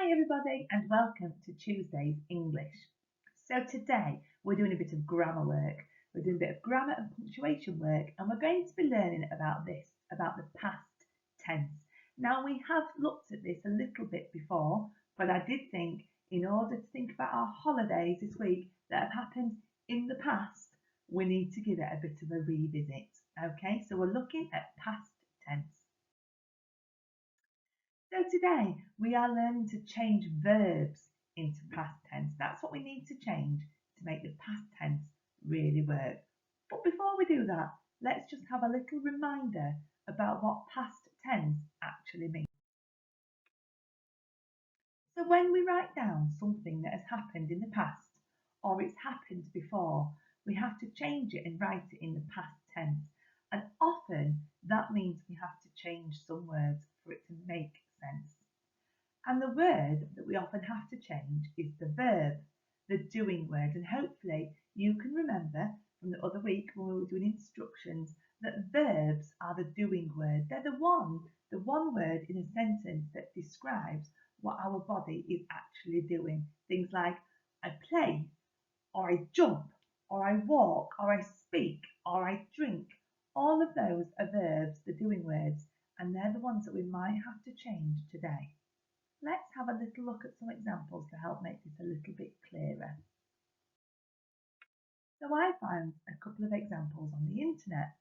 Hi everybody and welcome to Tuesday's English. So today we're doing a bit of grammar work. We're doing a bit of grammar and punctuation work and we're going to be learning about the past tense. Now we have looked at this a little bit before, but I did think in order to think about our holidays this week that have happened in the past, we need to give it a bit of a revisit. Okay, so we're looking at past tense. So today we are learning to change verbs into past tense. That's what we need to change to make the past tense really work. But before we do that, let's just have a little reminder about what past tense actually means. So when we write down something that has happened in the past or it's happened before, we have to change it and write it in the past tense. And often that means we have to change some words for it to make sense. And the word that we often have to change is the verb, the doing word. And hopefully you can remember from the other week when we were doing instructions that verbs are the doing word. They're the one word in a sentence that describes what our body is actually doing. Things like I play, or I jump, or I walk, or I speak, or I drink. All of those are verbs, the doing words, and they're the ones that we might have to change today. Let's have a little look at some examples to help make this a little bit clearer. So I found a couple of examples on the internet.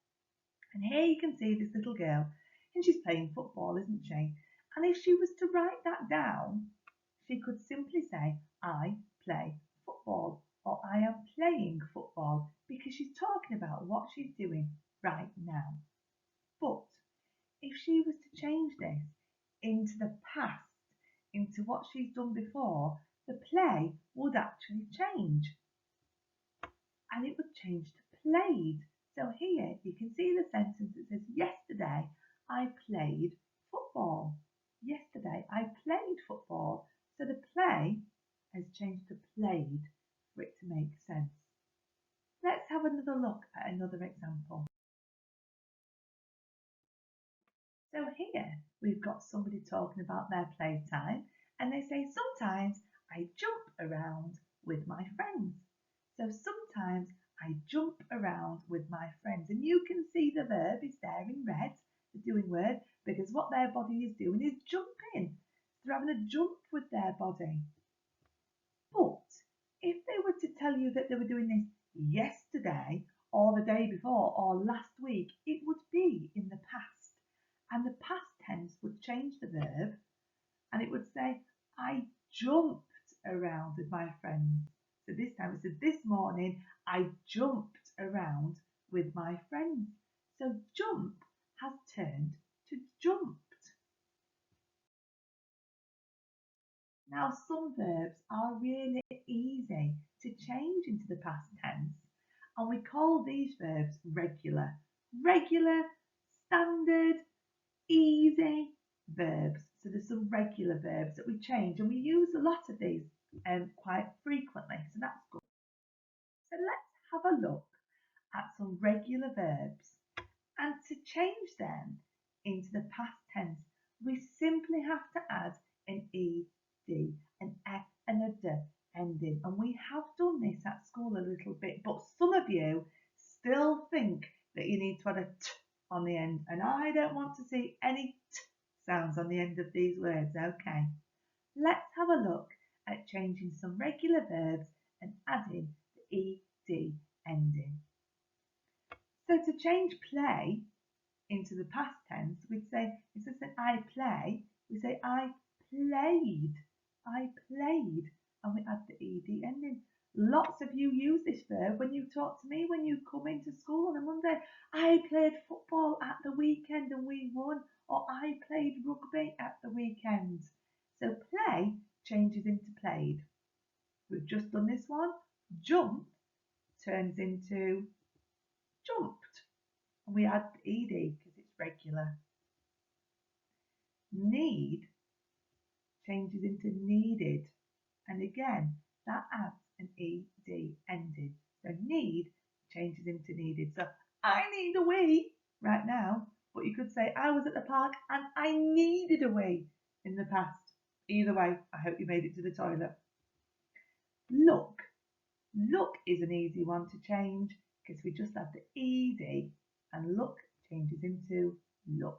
And here you can see this little girl, and she's playing football, isn't she? And if she was to write that down, she could simply say, I play football, or I am playing football, because she's talking about what she's doing right now. But if she was to change this into the past, into what she's done before, the play would actually change. And it would change to played. So here you can see the sentence that says, yesterday I played football. Yesterday I played football. So the play has changed to played for it to make sense. Let's have another look at another example. So here we've got somebody talking about their playtime and they say, sometimes I jump around with my friends. So sometimes I jump around with my friends, and you can see the verb is there in red, the doing word, because what their body is doing is jumping. They're having a jump with their body. But if they were to tell you that they were doing this yesterday or the day before or last week, it would be in the past. And the past tense would change the verb and it would say, I jumped around with my friends. So this time it says, this morning I jumped around with my friends. So jump has turned to jumped. Now some verbs are really easy to change into the past tense and we call these verbs regular. Regular, standard, easy verbs. So there's some regular verbs that we change and we use a lot of these quite frequently, so that's good. So let's have a look at some regular verbs, and to change them into the past tense we simply have to add an ed, an f and a d ending, and we have done this at school a little bit, but some of you still think that you need to add a t on the end, and I don't want to see any t sounds on the end of these words. Okay, let's have a look at changing some regular verbs and adding the ed ending. So to change play into the past tense, we'd say, instead of saying I play, we say I played. I played, and we add the ed ending. Lots of you use this verb when you talk to me when you come into school on a Monday. I played football at the weekend and we won, or I played rugby at the weekend. So play changes into played. We've just done this one. Jump turns into jumped, and we add ed because it's regular. Need changes into needed, and again that adds an ed ending. So need changes into needed. So I need a wee right now, but you could say I was at the park and I needed a wee in the past. Either way, I hope you made it to the toilet. Look. Look is an easy one to change because we just have the ed and look changes into looked.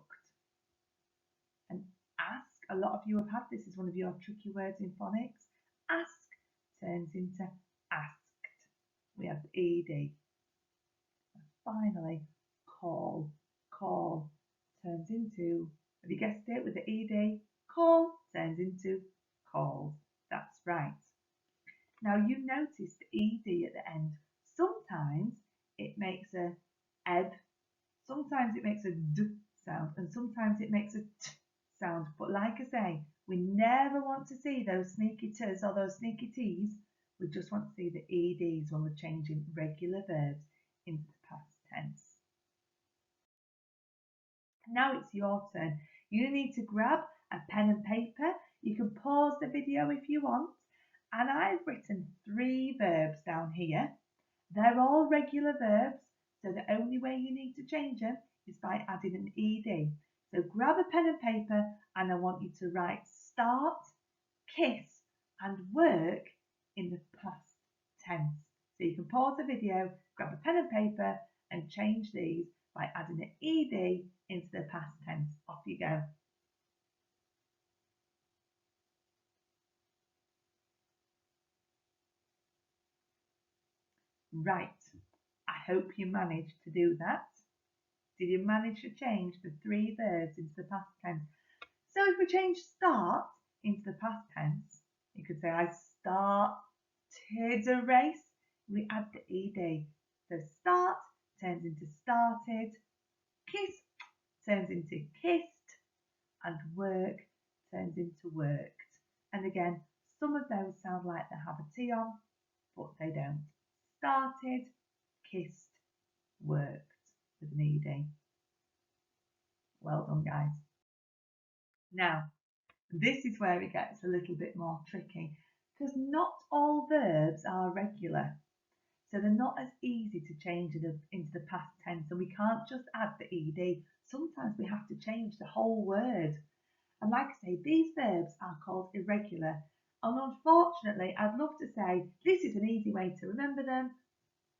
And ask, a lot of you have had this as one of your tricky words in phonics. Ask turns into asked. We have the ed. And finally, call. Call turns into, have you guessed it with the ed? Call turns into called. That's right. Now you notice the ed at the end. Sometimes it makes a ed, sometimes it makes a d sound, and sometimes it makes a t sound. But like I say, we never want to see those sneaky t's or those sneaky t's. We just want to see the eds when we're changing regular verbs into the past tense. Now it's your turn. You need to grab a pen and paper. You can pause the video if you want. And I've written 3 verbs down here. They're all regular verbs, so the only way you need to change them is by adding an ed. So grab a pen and paper and I want you to write start, kiss and work in the past tense. So you can pause the video, grab a pen and paper and change these by adding an ed into the past tense. Off you go. Right, I hope you managed to do that. Did you manage to change the 3 verbs into the past tense? So if we change start into the past tense, you could say I started a race. We add the ed. So start turns into started, kiss turns into kissed, and work turns into worked. And again, some of those sound like they have a T on, but they don't. Started, kissed, worked with an ed. Well done, guys. Now, this is where it gets a little bit more tricky because not all verbs are regular. So they're not as easy to change into the past tense, and we can't just add the ed. Sometimes we have to change the whole word. And like I say, these verbs are called irregular. And unfortunately, I'd love to say this is an easy way to remember them,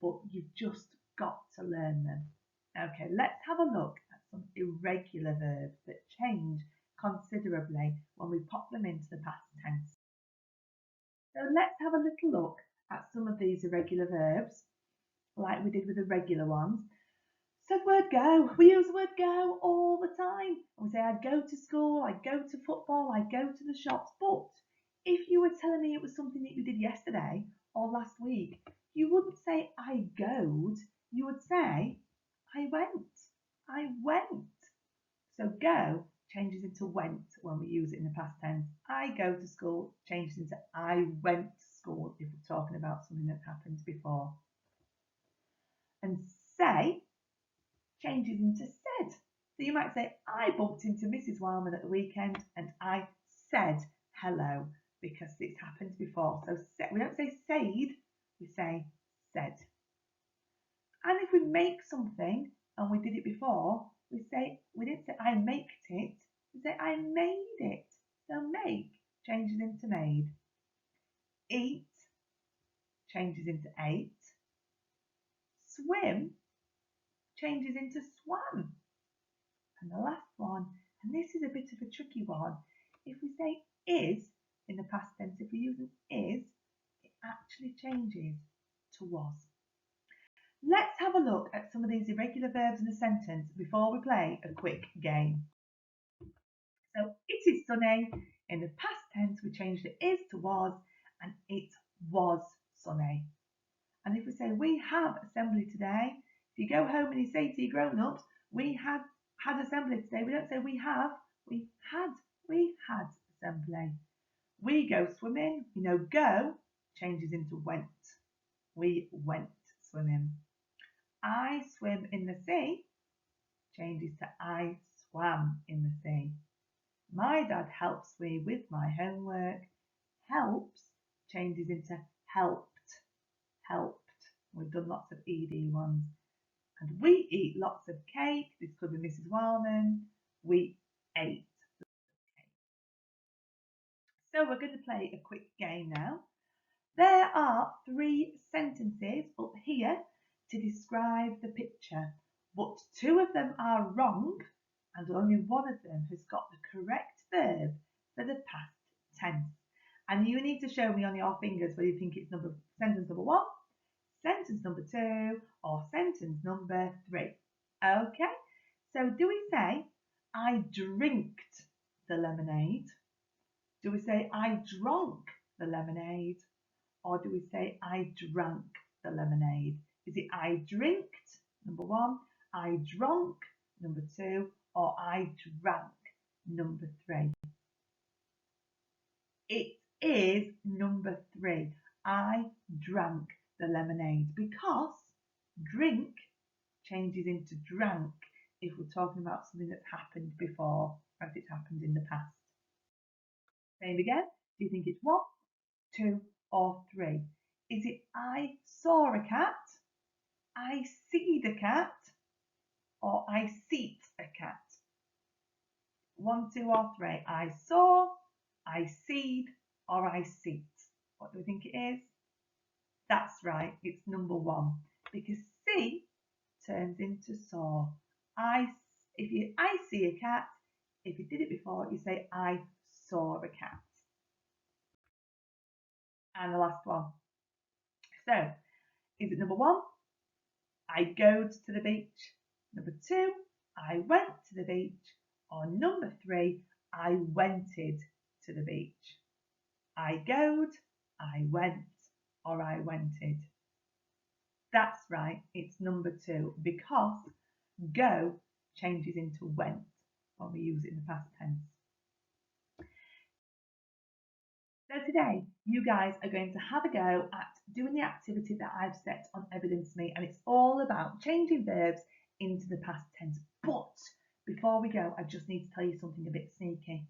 but you've just got to learn them. Okay, let's have a look at some irregular verbs that change considerably when we pop them into the past tense. So let's have a little look at some of these irregular verbs, like we did with the regular ones. So the word go, we use the word go all the time. We say I go to school, I go to football, I go to the shops. But if you were telling me it was something that you did yesterday or last week, you wouldn't say I goed, you would say I went. I went. So go changes into went when we use it in the past tense. I go to school changes into I went to school if we're talking about something that happened before. And say changes into said. So you might say, I bumped into Mrs. Wildman at the weekend and I said hello because it's happened before. So we don't say said, we say said. And if we make something and we did it before, we didn't say I maked it, we say I made it. So make changes into made. Eat changes into ate. Swim changes into swam. And the last one, and this is a bit of a tricky one, if we say is in the past tense, if we use an is, it actually changes to was. Let's have a look at some of these irregular verbs in a sentence before we play a quick game. So it is sunny. In the past tense, we changed the is to was, and it was sunny. And if we say we have assembly today, if you go home and you say to your grown-ups, we had assembly today, we don't say we have, we had assembly. We go swimming, you know, go changes into went. We went swimming. I swim in the sea changes to I swam in the sea. My dad helps me with my homework. Helps changes into helped. Helped. We've done lots of ed ones. And we eat lots of cake. This could be Mrs. Wildman. We ate. So we're going to play a quick game now. There are 3 sentences up here to describe the picture, but 2 of them are wrong and only one of them has got the correct verb for the past tense. And you need to show me on your fingers whether you think it's sentence number 1, sentence number 2 or sentence number 3. Okay, so do we say I drinked the lemonade? Do we say I drank the lemonade? Or do we say I drank the lemonade? Is it I drinked, number 1, I drank, number 2, or I drank, number 3? It is number 3. I drank the lemonade because drink changes into drank if we're talking about something that's happened before or if it's happened in the past. Same again. Do you think it's 1, 2, or 3? Is it I saw a cat, I seed a cat, or I seat a cat? 1, 2, or 3. I saw, I seed, or I seat. What do we think it is? That's right, it's number 1 because see turns into saw. I see a cat, if you did it before, you say I saw a cat. And the last one. So, is it number 1? I goed to the beach. Number 2, I went to the beach. Or number 3, I wented to the beach. I goed, I went, or I wented. That's right, it's number 2 because go changes into went when we use it in the past tense. So today, you guys are going to have a go at doing the activity that I've set on Evidence Me, and it's all about changing verbs into the past tense. But before we go, I just need to tell you something a bit sneaky.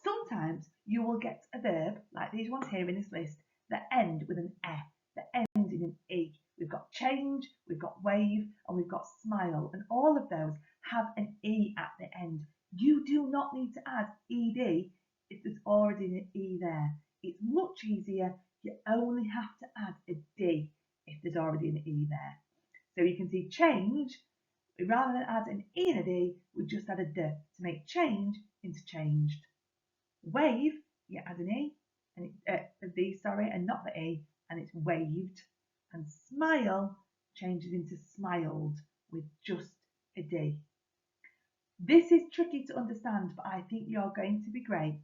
Sometimes you will get a verb, like these ones here in this list, that end with an "e", that end in an "e". We've got change, we've got wave, and we've got smile, and all of those have an "e" at the end. You do not need to add "ed" if there's already an "e" there. It's much easier. You only have to add a "d" if there's already an "e" there. So you can see change, rather than add an "e" and a "d", we just add a "d" to make change into changed. Wave, you add an "e", and a "d", sorry, and not the "e", and it's waved. And smile changes into smiled with just a "d". This is tricky to understand, but I think you're going to be great.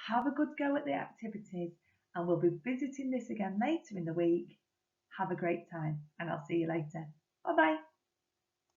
Have a good go at the activities, and we'll be visiting this again later in the week. Have a great time, and I'll see you later. Bye bye.